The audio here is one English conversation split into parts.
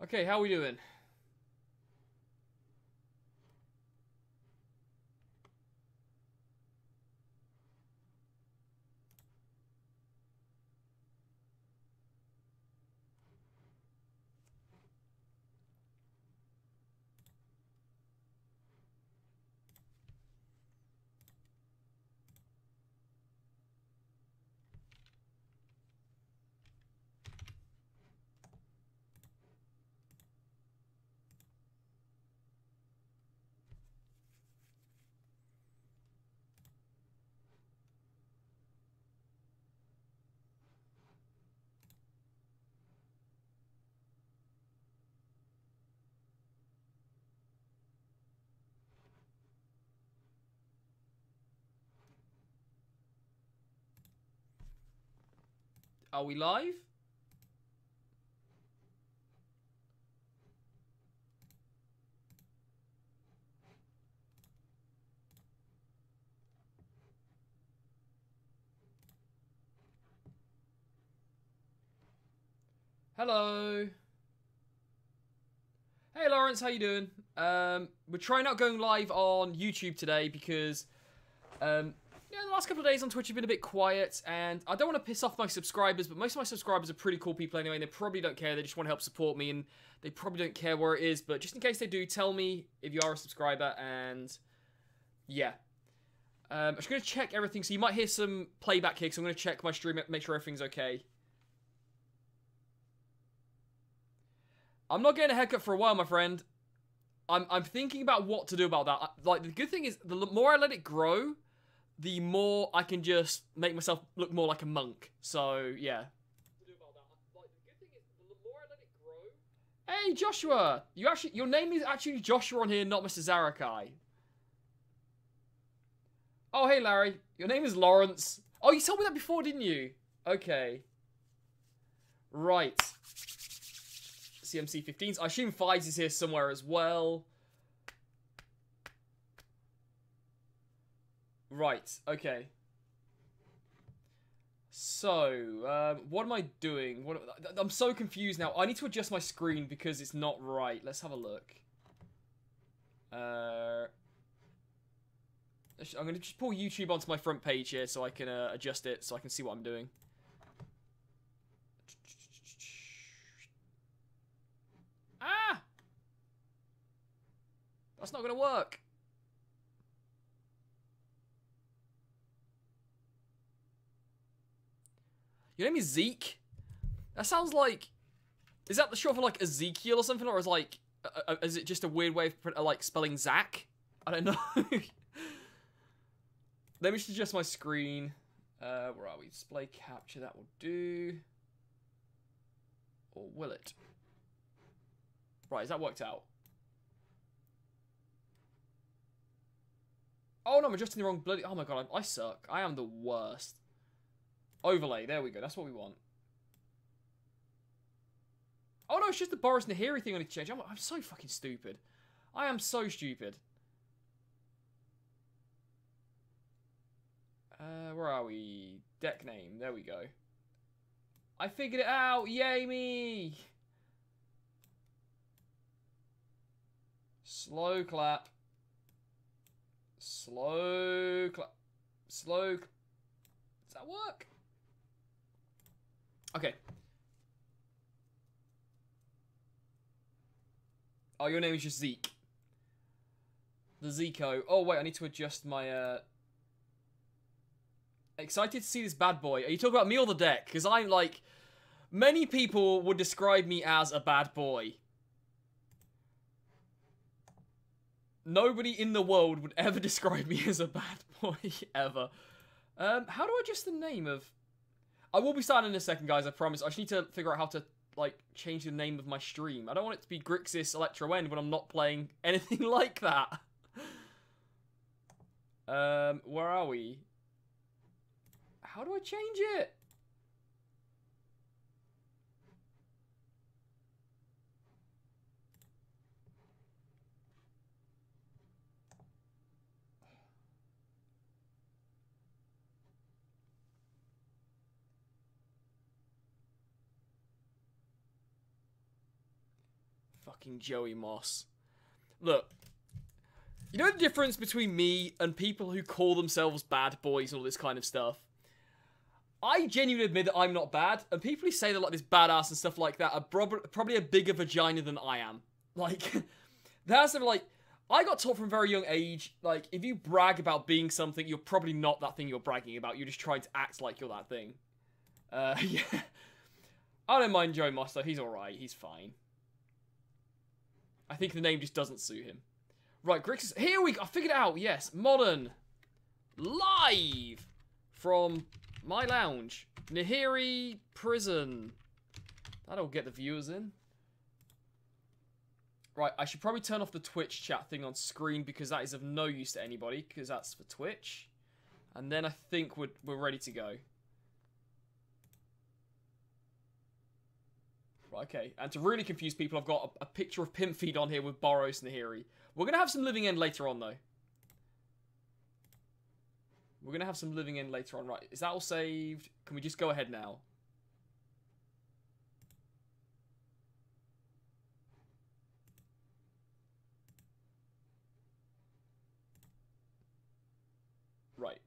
Okay, how are we doing? Are we live? Hello. Hey Lawrence, how you doing? We're trying out going live on YouTube today because the last couple of days on Twitch have been a bit quiet, and I don't want to piss off my subscribers, but most of my subscribers are pretty cool people anyway, and they probably don't care. They just want to help support me, and they probably don't care where it is, but just in case they do, tell me if you are a subscriber, and yeah. I'm just going to check everything, so you might hear some playback here, so I'm going to check my stream, make sure everything's okay. I'm not getting a haircut for a while, my friend. I'm thinking about what to do about that. Like, the good thing is, the more I let it grow, the more I can just make myself look more like a monk. So, yeah. Hey, Joshua! Your name is actually Joshua on here, not Mr. Zarakai. Oh, hey, Larry. Your name is Lawrence. Oh, you told me that before, didn't you? Okay. Right. CMC 15s. I assume Fives is here somewhere as well. Right, okay. So, what am I doing? I'm so confused now. I need to adjust my screen because it's not right. Let's have a look. I'm going to just pull YouTube onto my front page here so I can adjust it so I can see what I'm doing. Ah! That's not going to work. Your name is Zeke? That sounds like... Is that the short for, like, Ezekiel or something? Or is, like... is it just a weird way of, like, spelling Zach? I don't know. Let me just adjust my screen. Where are we? Display capture, that will do. Or will it? Right, has that worked out? Oh, no, I'm adjusting the wrong bloody... Oh, my God, I suck. I am the worst. Overlay, there we go. That's what we want. Oh, no, it's just the Boris Nahiri thing I need to change. I'm so fucking stupid. I am so stupid. Where are we? Deck name. There we go. I figured it out. Yay me. Slow clap. Slow clap. Slow. Does that work? Okay. Oh, your name is just Zeke. The Zico. Oh, wait, I need to adjust my, Excited to see this bad boy. Are you talking about me or the deck? Because I'm, like... Many people would describe me as a bad boy. Nobody in the world would ever describe me as a bad boy, ever. How do I adjust the name of... I will be starting in a second, guys, I promise. I just need to figure out how to, like, change the name of my stream. I don't want it to be Grixis Electro End when I'm not playing anything like that. Where are we? How do I change it? Fucking Joey Moss. Look, you know the difference between me and people who call themselves bad boys and all this kind of stuff? I genuinely admit that I'm not bad, and people who say they're like this badass and stuff like that are probably a bigger vagina than I am. Like, that's like, I got taught from a very young age, like, if you brag about being something, you're probably not that thing you're bragging about. You're just trying to act like you're that thing. Yeah. I don't mind Joey Moss, though. He's alright. He's fine. I think the name just doesn't suit him. Right, Grix, here we go. I figured it out. Yes, modern. Live from my lounge. Nahiri prison. That'll get the viewers in. Right, I should probably turn off the Twitch chat thing on screen because that is of no use to anybody because that's for Twitch. And then I think we're ready to go. Right, okay, and to really confuse people, I've got a picture of Pimp Feed on here with Boros Nahiri. We're going to have some living end later on, though. We're going to have some living end later on. Right, is that all saved? Can we just go ahead now? Right.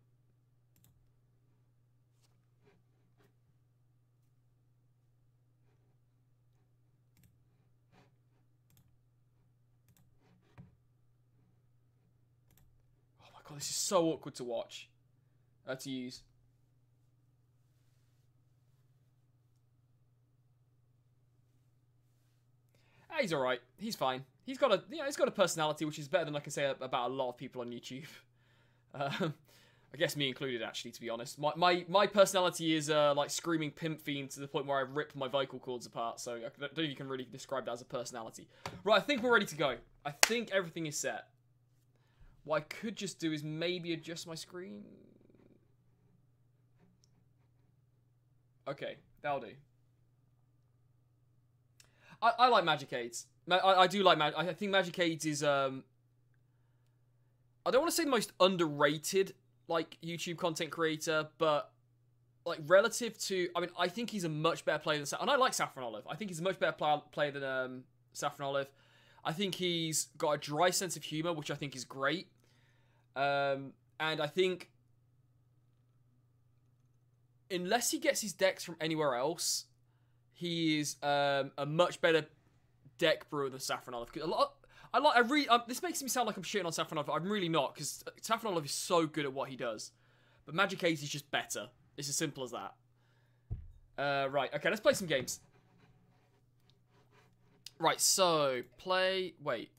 Oh my god, this is so awkward to watch. To use. He's alright. He's fine. He's got a personality, which is better than I can say about a lot of people on YouTube. I guess me included, actually, to be honest. My personality is like screaming pimp fiend to the point where I've ripped my vocal cords apart, so I don't know if you can really describe that as a personality. Right, I think we're ready to go. I think everything is set. What I could just do is maybe adjust my screen. Okay, that'll do. I like Magic Aids. I do like Magic. I think Magic Aids is I don't want to say the most underrated like YouTube content creator, but like relative to, I mean, I think he's a much better player than and I like Saffron Olive. I think he's a much better player than Saffron Olive. I think he's got a dry sense of humor, which I think is great. And I think unless he gets his decks from anywhere else, he is a much better deck brewer than Saffron Olive. This makes me sound like I'm shitting on Saffron Olive, but I'm really not, because Saffron Olive is so good at what he does. But Magic Aids is just better. It's as simple as that. Right, okay, let's play some games. Right, so, wait.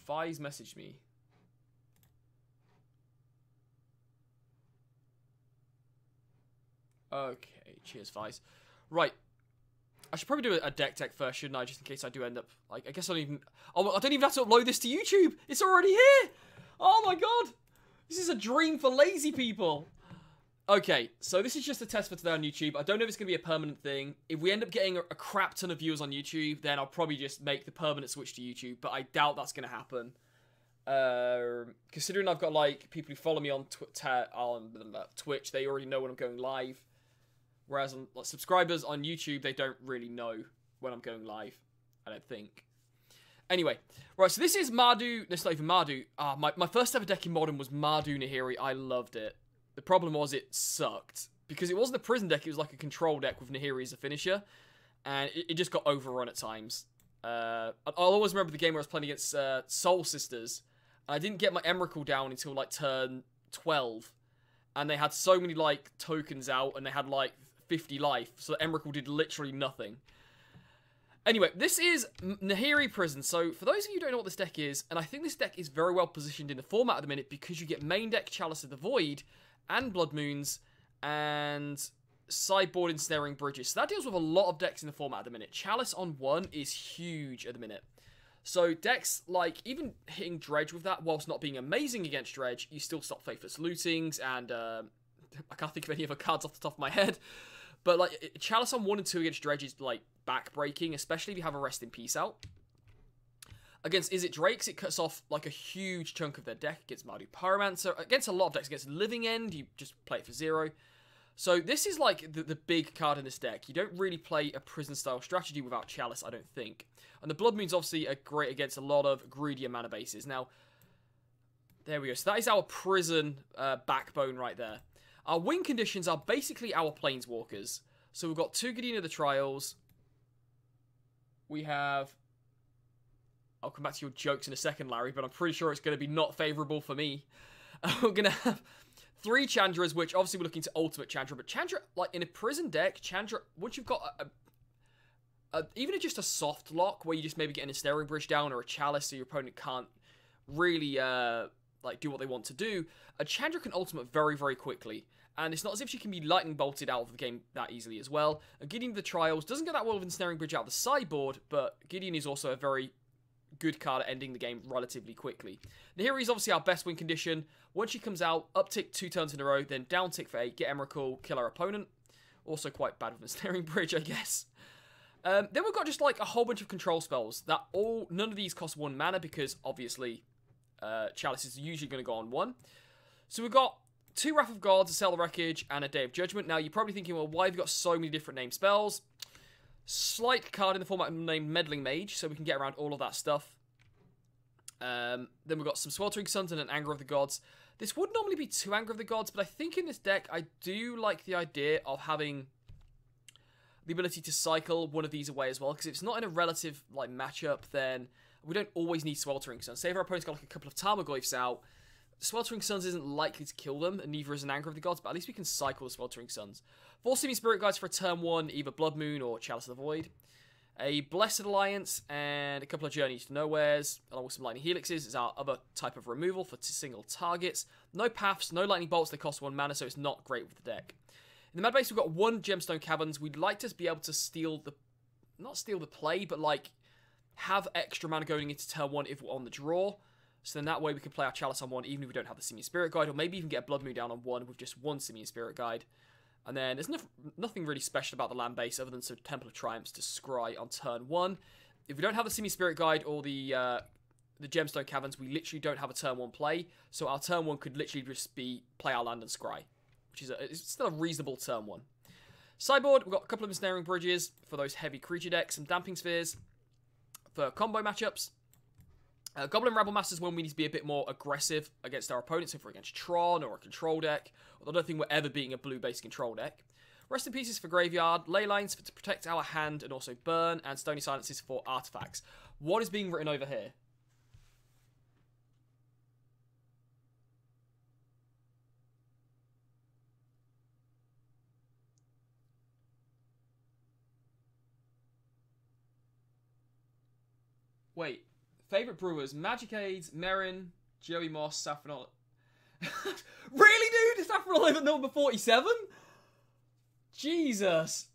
Fies messaged me. Okay, cheers, Fies. Right. I should probably do a deck tech first, shouldn't I? Just in case I do end up, like, I guess I don't even... Oh, I don't even have to upload this to YouTube. It's already here. Oh my god. This is a dream for lazy people. Okay, so this is just a test for today on YouTube. I don't know if it's going to be a permanent thing. If we end up getting a crap ton of viewers on YouTube, then I'll probably just make the permanent switch to YouTube. But I doubt that's going to happen. Considering I've got, like, people who follow me on Twitch, they already know when I'm going live. Whereas on subscribers on YouTube, they don't really know when I'm going live. I don't think. Anyway, right, so this is Mardu. This is not even Mardu. My first ever deck in Modern was Mardu Nahiri. I loved it. The problem was it sucked. Because it wasn't a prison deck, it was like a control deck with Nahiri as a finisher. And it just got overrun at times. I'll always remember the game where I was playing against Soul Sisters. And I didn't get my Emrakul down until like turn 12. And they had so many like tokens out and they had like 50 life, so Emrakul did literally nothing. Anyway, this is Nahiri Prison. So, for those of you who don't know what this deck is, and I think this deck is very well positioned in the format at the minute because you get main deck Chalice of the Void and Blood Moons and sideboard Ensnaring Bridges. So that deals with a lot of decks in the format at the minute. Chalice on 1 is huge at the minute. So decks like even hitting Dredge with that, whilst not being amazing against Dredge, you still stop Faithless Lootings and I can't think of any other cards off the top of my head. But, like, Chalice on 1 and 2 against Dredge is, like, back-breaking, especially if you have a Rest in Peace out. Against Is It Drakes, it cuts off, like, a huge chunk of their deck. Against Mardu Pyromancer. Against a lot of decks. Against Living End, you just play it for 0. So this is like the big card in this deck. You don't really play a prison-style strategy without Chalice, I don't think. And the Blood Moons obviously are great against a lot of greedier mana bases. Now, there we go. So that is our prison backbone right there. Our win conditions are basically our Planeswalkers. So we've got 2 Gideon of the Trials. We have... I'll come back to your jokes in a second, Larry, but I'm pretty sure it's going to be not favourable for me. We're going to have 3 Chandras, which obviously we're looking to Ultimate Chandra. But Chandra, like in a prison deck, Chandra, once you've got even just a soft lock where you just maybe get a Staring Bridge down or a Chalice so your opponent can't really like do what they want to do, a Chandra can ultimate very, very quickly. And it's not as if she can be lightning bolted out of the game that easily as well. And Gideon of the Trials doesn't get that well with Ensnaring Bridge out of the sideboard, but Gideon is also a very good card at ending the game relatively quickly. Nahiri is obviously our best win condition. Once she comes out, uptick 2 turns in a row, then down tick for 8, get Emrakul, kill our opponent. Also quite bad with Ensnaring Bridge, I guess. Then we've got just like a whole bunch of control spells that none of these cost 1 mana because obviously Chalice is usually going to go on 1. So we've got 2 Wrath of Gods, a Sail the Wreckage, and a Day of Judgment. Now, you're probably thinking, well, why have you got so many different named spells? Slight card in the format named Meddling Mage, so we can get around all of that stuff. Then we've got some Sweltering Suns and an Anger of the Gods. This would normally be 2 Anger of the Gods, but I think in this deck, I do like the idea of having the ability to cycle one of these away as well, because if it's not in a relative like matchup, then we don't always need Sweltering Suns. Say if our opponent's got like a couple of Tarmogoyfs out, Sweltering Suns isn't likely to kill them, and neither is an Anger of the Gods, but at least we can cycle the Sweltering Suns. 4 Simian Spirit Guides for a turn 1, either Blood Moon or Chalice of the Void. A Blessed Alliance and a couple of Journeys to Nowheres, along with some Lightning Helixes, is our other type of removal for single targets. No Paths, no Lightning Bolts, they cost 1 mana, so it's not great with the deck. In the mana base, we've got 1 Gemstone Caverns. We'd like to be able to steal the... not steal the play, but like have extra mana going into turn 1 if we're on the draw. So then that way we can play our Chalice on 1 even if we don't have the Simian Spirit Guide, or maybe even get a Blood Moon down on 1 with just 1 Simian Spirit Guide. And then there's nothing really special about the land base other than some Temple of Triumphs to scry on turn 1. If we don't have the Simian Spirit Guide or the Gemstone Caverns, we literally don't have a turn 1 play. So our turn 1 could literally just be play our land and scry, which is it's still a reasonable turn 1. Sideboard, we've got a couple of Ensnaring Bridges for those heavy creature decks, some Damping Spheres for combo matchups. Goblin Rabble Masters when we need to be a bit more aggressive against our opponents, if we're against Tron or a control deck. Although I don't think we're ever beating a blue-based control deck. Rest in Pieces for Graveyard, Ley Lines to protect our hand and also burn, and Stony Silences for artifacts. What is being written over here? Wait. Favorite brewers: Magic Aids, Merrin, Joey Moss, Saffron Olive. Really, dude? Saffron Olive at number 47? Jesus.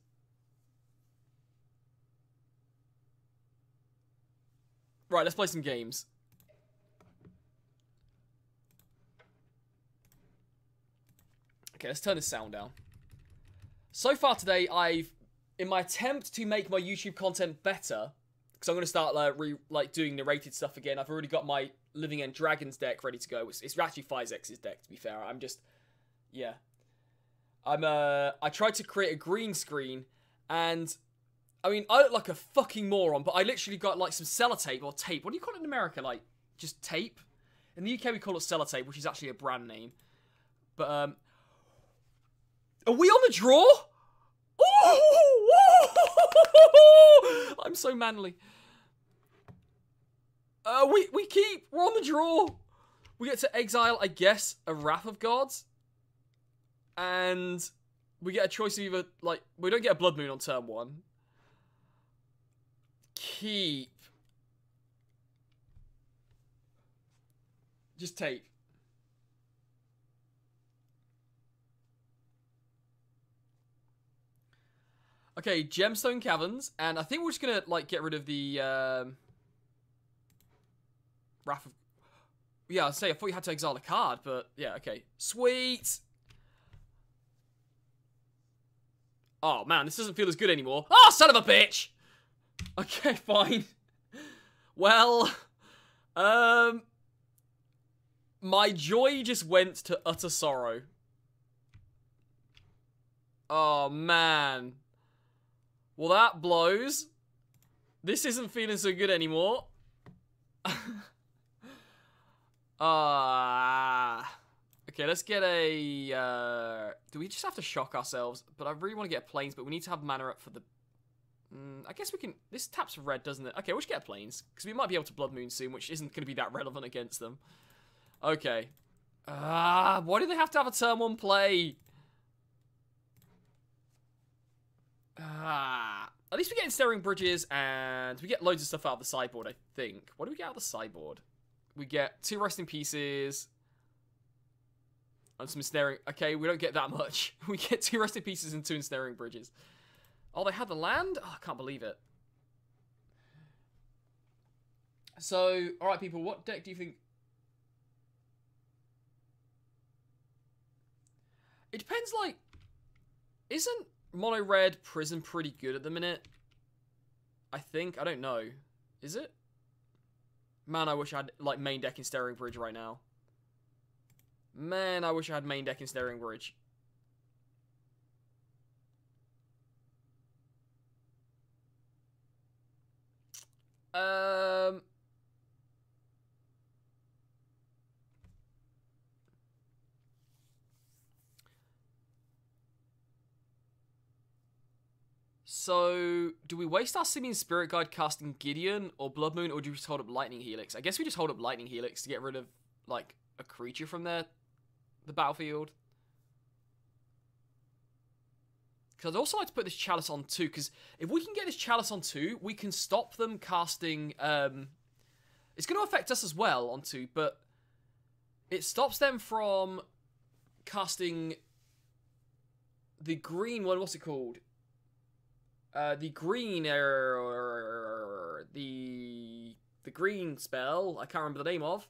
Right, let's play some games. Okay, let's turn this sound down. So far today, in my attempt to make my YouTube content better, because I'm going to start doing narrated stuff again. I've already got my Living End Dragons deck ready to go. It's actually Physex's deck, to be fair. I tried to create a green screen, and I mean, I look like a fucking moron, but I literally got like some sellotape or tape. What do you call it in America? Like just tape. In the UK, we call it sellotape, which is actually a brand name. But are we on the draw? I'm so manly. We're on the draw. We get to exile, I guess, a Wrath of Gods. And we get a choice of either, like, we don't get a Blood Moon on turn 1. Keep. Just tape. Okay, Gemstone Caverns, and I think we're just gonna, like, get rid of the, Wrath of... Yeah, I thought you had to exile a card, but, yeah, okay. Sweet! Oh, man, this doesn't feel as good anymore. Oh, son of a bitch! Okay, fine. Well, my joy just went to utter sorrow. Oh, man. Well, that blows. This isn't feeling so good anymore. Okay, let's get a... do we just have to shock ourselves? But I really want to get planes, but we need to have mana up for the... I guess we can... This taps red, doesn't it? Okay, we'll just get planes. Because we might be able to Blood Moon soon, which isn't going to be that relevant against them. Okay. Why do they have to have a turn 1 play? At least we get ensnaring bridges, and we get loads of stuff out of the sideboard, I think. What do we get out of the sideboard? We get 2 resting pieces... and some ensnaring... Okay, we don't get that much. We get 2 resting pieces and 2 ensnaring bridges. Oh, they had the land? Oh, I can't believe it. So, alright people, what deck do you think... It depends, like... Isn't mono red prison pretty good at the minute? I think. I don't know. Is it? Man, I wish I had, like, main deck ensnaring bridge right now. Man, I wish I had main deck ensnaring bridge. So, do we waste our Simian Spirit Guide casting Gideon or Blood Moon, or do we just hold up Lightning Helix? I guess we just hold up Lightning Helix to get rid of, like, a creature from the battlefield. Because I'd also like to put this Chalice on 2, because if we can get this Chalice on 2, we can stop them casting... it's going to affect us as well on 2, but it stops them from casting the green one. What's it called? The green... the green spell, I can't remember the name of.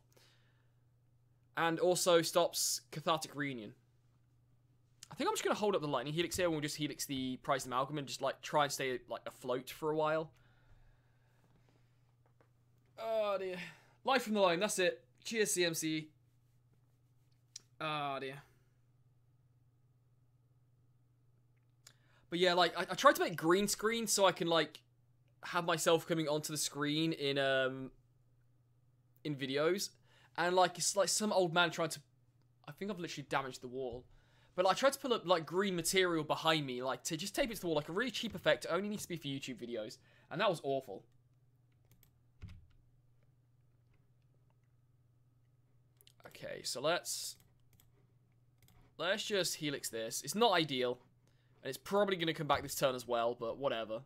And also stops Cathartic Reunion. I think I'm just going to hold up the Lightning Helix here, and we'll just Helix the Prized Amalgam and just, like, try and stay, like, afloat for a while. Oh, dear. Life from the line, that's it. Cheers, CMC. Oh, dear. But yeah, like, I tried to make green screen so I can, like, have myself coming onto the screen in videos. And, like, it's like some old man trying to... I think I've literally damaged the wall. But I tried to put up, like, green material behind me, like, to just tape it to the wall, like, a really cheap effect. It only needs to be for YouTube videos. And that was awful. Okay, so let's just Helix this. It's not ideal. And it's probably going to come back this turn as well, but whatever.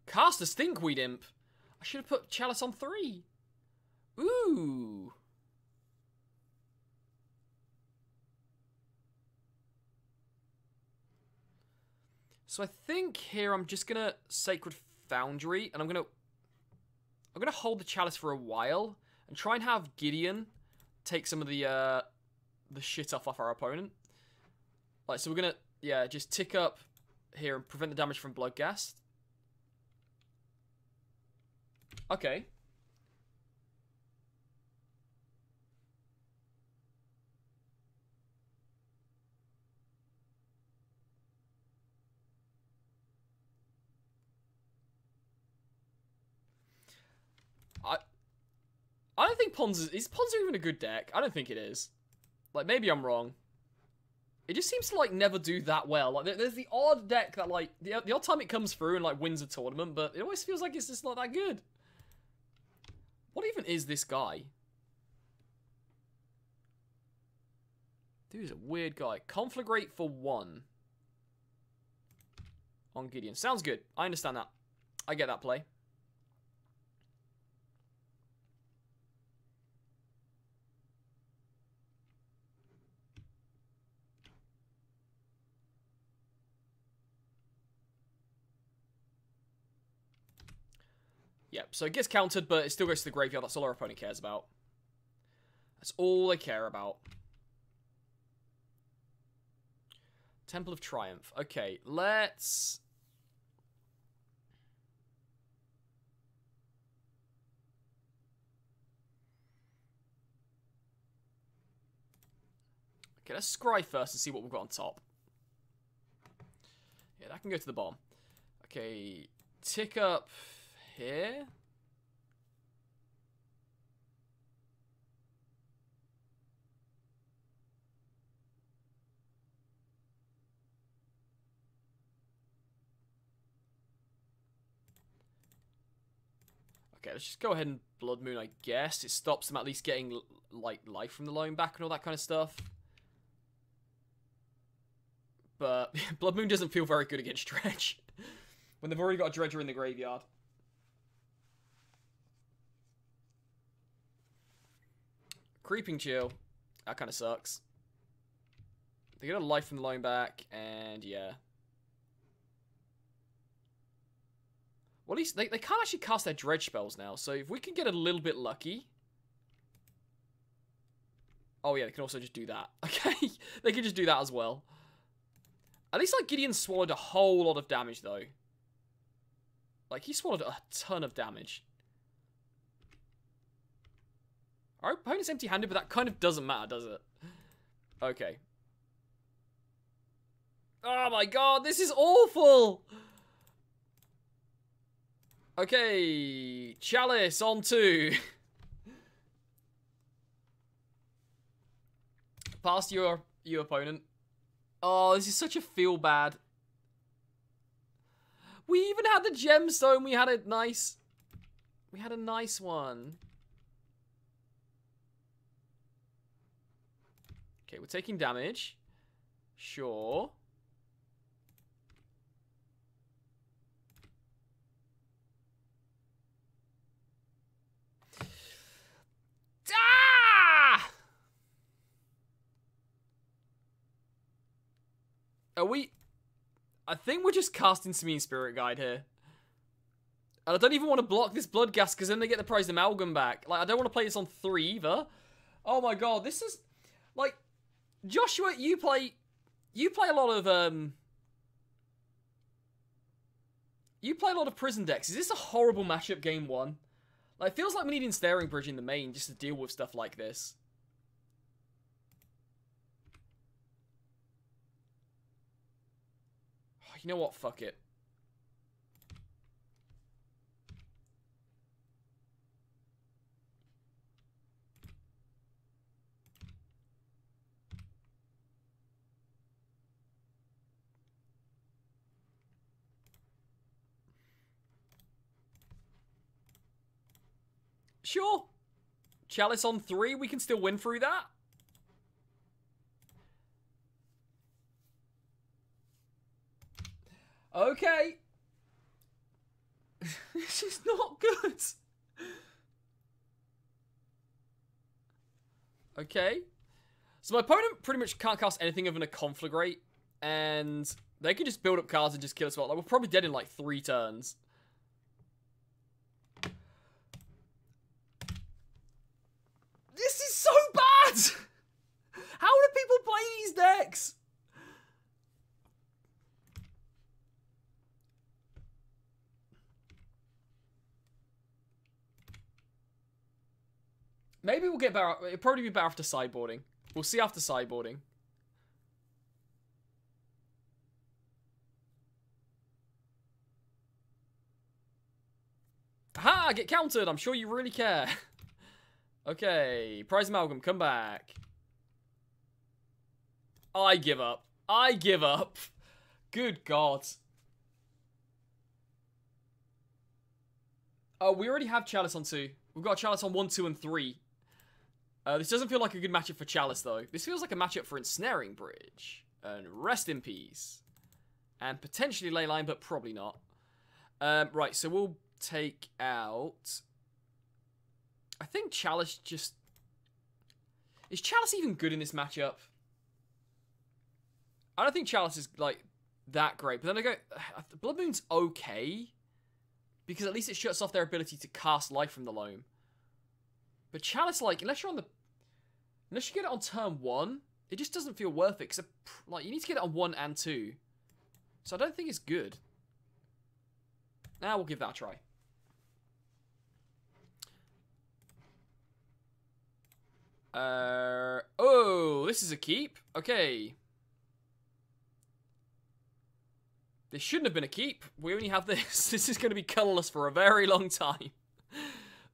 Cast a Stinkweed Imp. I should have put Chalice on 3. Ooh. So I think here I'm just gonna Sacred Foundry, and I'm gonna hold the Chalice for a while and try and have Gideon take some of the shit off our opponent. Like, so we're gonna, yeah, just tick up here and prevent the damage from Bloodghast. Okay. I don't think Pons is Ponza even a good deck? I don't think it is. Like, maybe I'm wrong. It just seems to, like, never do that well. Like, there's the odd deck that, like, the odd time it comes through and, like, wins a tournament, but it always feels like it's just not that good. What even is this guy? Dude, he's a weird guy. Conflagrate for 1. On Gideon. Sounds good. I understand that. I get that play. Yep, so it gets countered, but it still goes to the graveyard. That's all our opponent cares about. That's all they care about. Temple of Triumph. Okay, let's... Okay, let's scry first and see what we've got on top. Yeah, that can go to the bottom. Okay, tick up here. Okay, let's just go ahead and Blood Moon, I guess. It stops them at least getting, like, life from the loan back and all that kind of stuff. But Blood Moon doesn't feel very good against Dredge. When they've already got a Dredger in the graveyard. Creeping Chill. That kind of sucks. They get a life from the loan back, and yeah. Well, at least they can't actually cast their Dredge spells now, so if we can get a little bit lucky... Oh yeah, they can also just do that. Okay, they can just do that as well. At least, like, Gideon swallowed a whole lot of damage, though. Like, he swallowed a ton of damage. Our opponent's empty-handed, but that kind of doesn't matter, does it? Okay. Oh my god, this is awful! Okay, Chalice on 2. Past your opponent. Oh, this is such a feel bad. We even had the gemstone. We had a nice one. Okay, we're taking damage. Sure. Ah! Are we... I think we're just casting Smean Spirit Guide here. And I don't even want to block this Bloodghast, because then they get the Prized Amalgam back. Like, I don't want to play this on 3 either. Oh my god, this is... Like, Joshua, you play a lot of, You play a lot of prison decks. Is this a horrible matchup game 1? Like, it feels like we need Ensnaring Bridge in the main just to deal with stuff like this. You know what? Fuck it. Sure. Chalice on 3, we can still win through that. Okay. This is not good. Okay. So my opponent pretty much can't cast anything other than a Conflagrate. And they can just build up cards and just kill us all. Like, we're probably dead in like 3 turns. This is so bad! How do people play these decks? Maybe we'll get better. It'll probably be better after sideboarding. We'll see after sideboarding. Ha! Get countered! I'm sure you really care. Okay. Prize Amalgam, come back. I give up. I give up. Good God. Oh, we already have Chalice on 2. We've got Chalice on 1, 2, and 3. This doesn't feel like a good matchup for Chalice, though. This feels like a matchup for Ensnaring Bridge. And Rest in Peace. And potentially Leyline, but probably not. Right, so we'll take out... I think Chalice just... Is Chalice even good in this matchup? I don't think Chalice is, like, that great. But then I go... Blood Moon's okay. Because at least it shuts off their ability to cast life from the loam. But Chalice, like, unless you get it on turn 1, it just doesn't feel worth it. Because, like, you need to get it on 1 and 2. So I don't think it's good. Now we'll give that a try. Oh, this is a keep. Okay. This shouldn't have been a keep. We only have this. This is going to be colourless for a very long time.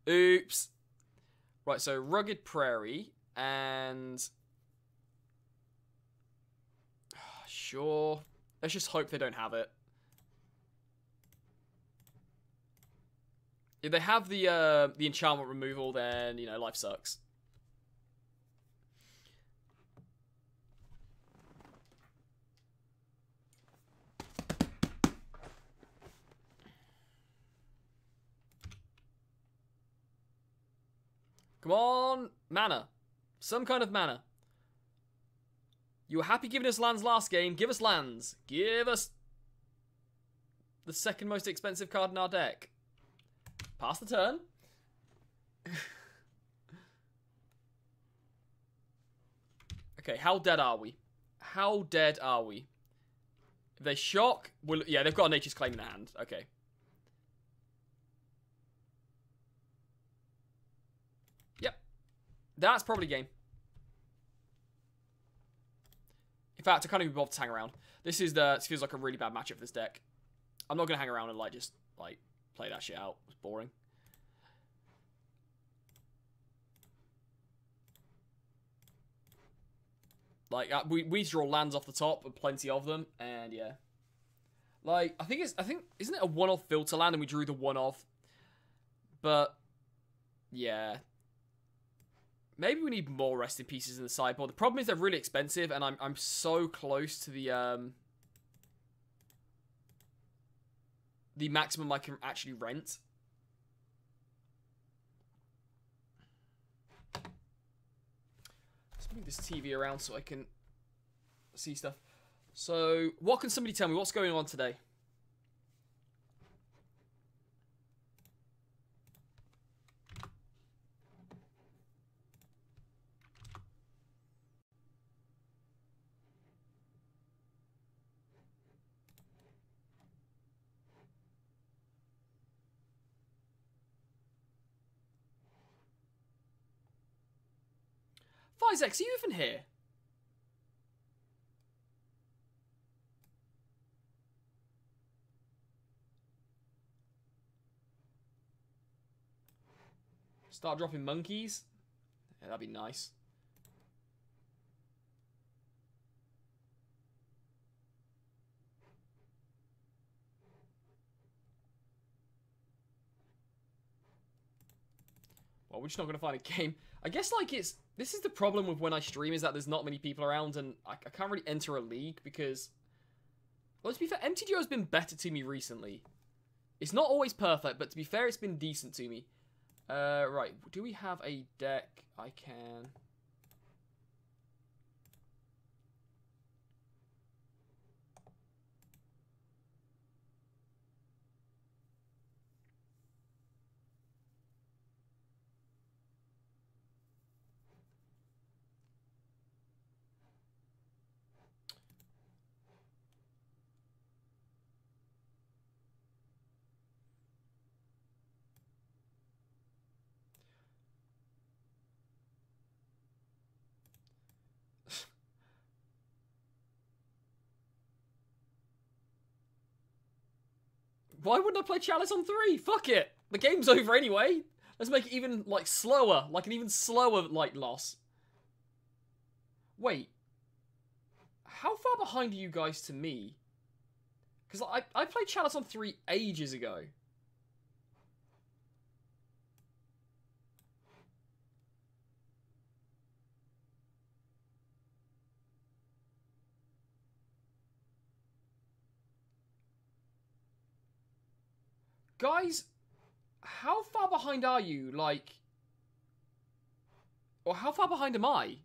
Oops. Right, so Rugged Prairie and... Sure. Let's just hope they don't have it. If they have the enchantment removal, then, you know, life sucks. Come on, mana. Some kind of mana. You were happy giving us lands last game. Give us lands. Give us the second most expensive card in our deck. Pass the turn. Okay, how dead are we? How dead are we? If they shock... Well, yeah, they've got a Nature's Claim in their hand. Okay. Yep. That's probably game. In fact, I can't even bother to hang around. This feels like a really bad matchup for this deck. I'm not going to hang around and, like, just, like, play that shit out. It's boring. Like, we draw lands off the top, and plenty of them, and yeah. Like, I think, isn't it a one-off filter land, and we drew the one-off? But, yeah. Maybe we need more resting pieces in the sideboard. The problem is they're really expensive, and I'm so close to the maximum I can actually rent. Let's move this TV around so I can see stuff. So, what can somebody tell me? What's going on today? Vizex, are you even here? Start dropping monkeys? Yeah, that'd be nice. Well, we're just not going to find a game. I guess, like, this is the problem with when I stream, is that there's not many people around, and I can't really enter a league, because... Well, to be fair, MTGO has been better to me recently. It's not always perfect, but to be fair, it's been decent to me. Right, do we have a deck I can... Why wouldn't I play Chalice on 3? Fuck it. The game's over anyway. Let's make it even, like, slower. Like, an even slower, like, loss. Wait. How far behind are you guys to me? Because I played Chalice on 3 ages ago. Guys, how far behind are you? Like, or how far behind am I?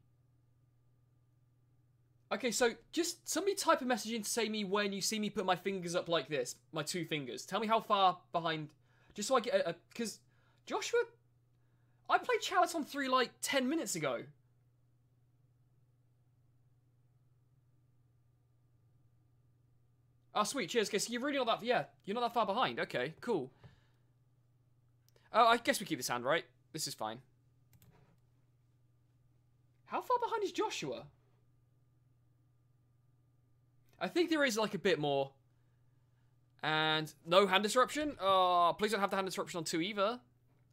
Okay, so just somebody type a message in to say me when you see me put my fingers up like this, my 2 fingers. Tell me how far behind, just so I get a, because Joshua, I played Chalice on 3 like 10 minutes ago. Oh, sweet. Cheers. Okay, so you're really not that... Yeah, you're not that far behind. Okay, cool. Oh, I guess we keep this hand, right? This is fine. How far behind is Joshua? I think there is, like, a bit more. And no hand disruption? Oh, please don't have the hand disruption on 2 either.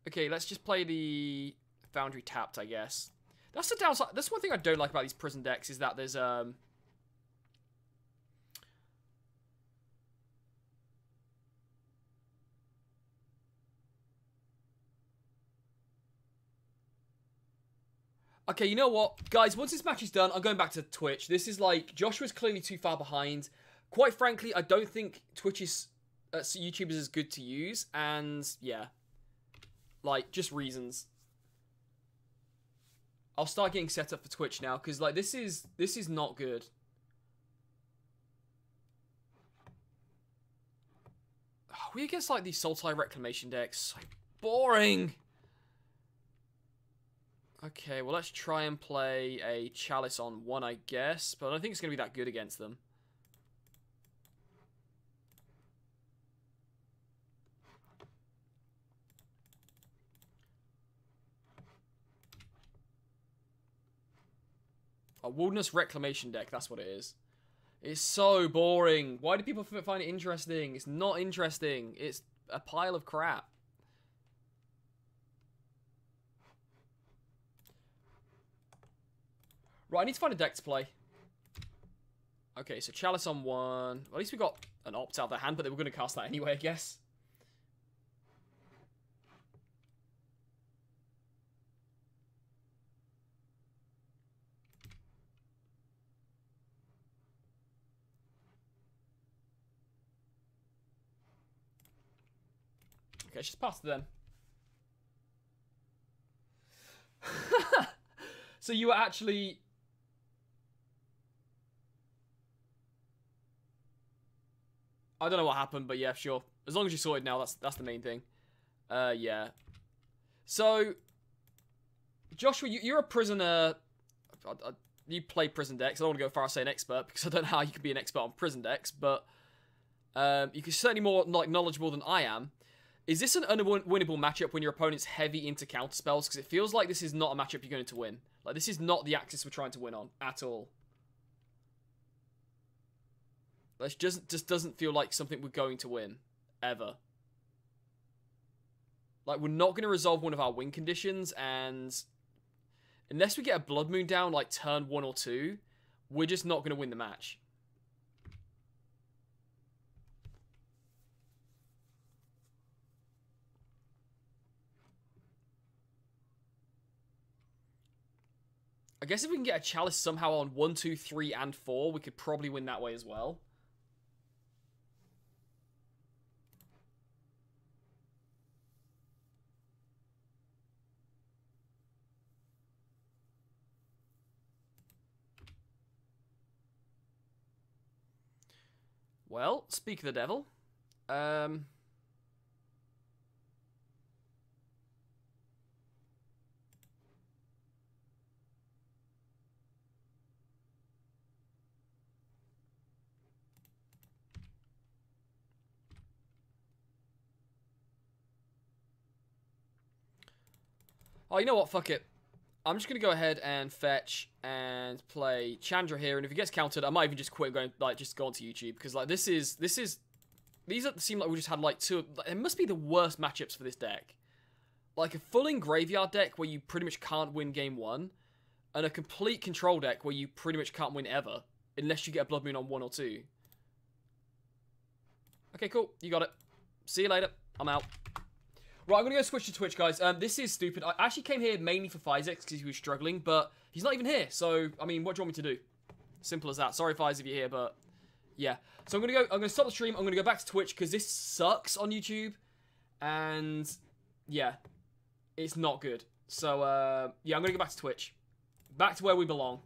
Okay, let's just play the Foundry tapped, I guess. That's the downside. That's one thing I don't like about these prison decks is that there's, Okay, you know what? Guys, once this match is done, I'm going back to Twitch. This is like, Joshua's clearly too far behind. Quite frankly, I don't think Twitch is, YouTube is as good to use. And, yeah. Like, just reasons. I'll start getting set up for Twitch now, because, like, this is not good. Oh, we against, like, these Sultai Reclamation decks. So boring. Okay, well, let's try and play a Chalice on 1, I guess. But I don't think it's going to be that good against them. A Wilderness Reclamation deck, that's what it is. It's so boring. Why do people find it interesting? It's not interesting. It's a pile of crap. Right, I need to find a deck to play. Okay, so Chalice on 1. Well, at least we got an opt out of their hand, but they were going to cast that anyway, I guess. Okay, let's just pass to them. So you were actually... I don't know what happened, but yeah, sure. As long as you sorted now, that's the main thing. Yeah. So, Joshua, you're a prisoner. You play prison decks. I don't want to go far as say an expert, because I don't know how you can be an expert on prison decks, but you're certainly more like knowledgeable than I am. Is this an unwinnable matchup when your opponent's heavy into counter spells? Because it feels like this is not a matchup you're going to win. Like, this is not the axis we're trying to win on at all. This just doesn't feel like something we're going to win, ever. Like, we're not going to resolve one of our win conditions, and unless we get a Blood Moon down, like, turn 1 or 2, we're just not going to win the match. I guess if we can get a Chalice somehow on 1, 2, 3, and 4, we could probably win that way as well. Well, speak of the devil. Oh, you know what? Fuck it. I'm just going to go ahead and fetch and play Chandra here, and if he gets countered, I might even just quit going, like, just go onto YouTube, because, like, these seem like we just had, like, two, it must be the worst matchups for this deck. Like, a full-in graveyard deck where you pretty much can't win game 1, and a complete control deck where you pretty much can't win ever, unless you get a Blood Moon on 1 or 2. Okay, cool. You got it. See you later. I'm out. Right, I'm going to go switch to Twitch, guys. This is stupid. I actually came here mainly for Physix because he was struggling, but he's not even here. So, I mean, what do you want me to do? Simple as that. Sorry, Phys, if you're here, but yeah. So I'm going to stop the stream. I'm going to go back to Twitch because this sucks on YouTube. And yeah, it's not good. So, yeah, I'm going to go back to Twitch. Back to where we belong.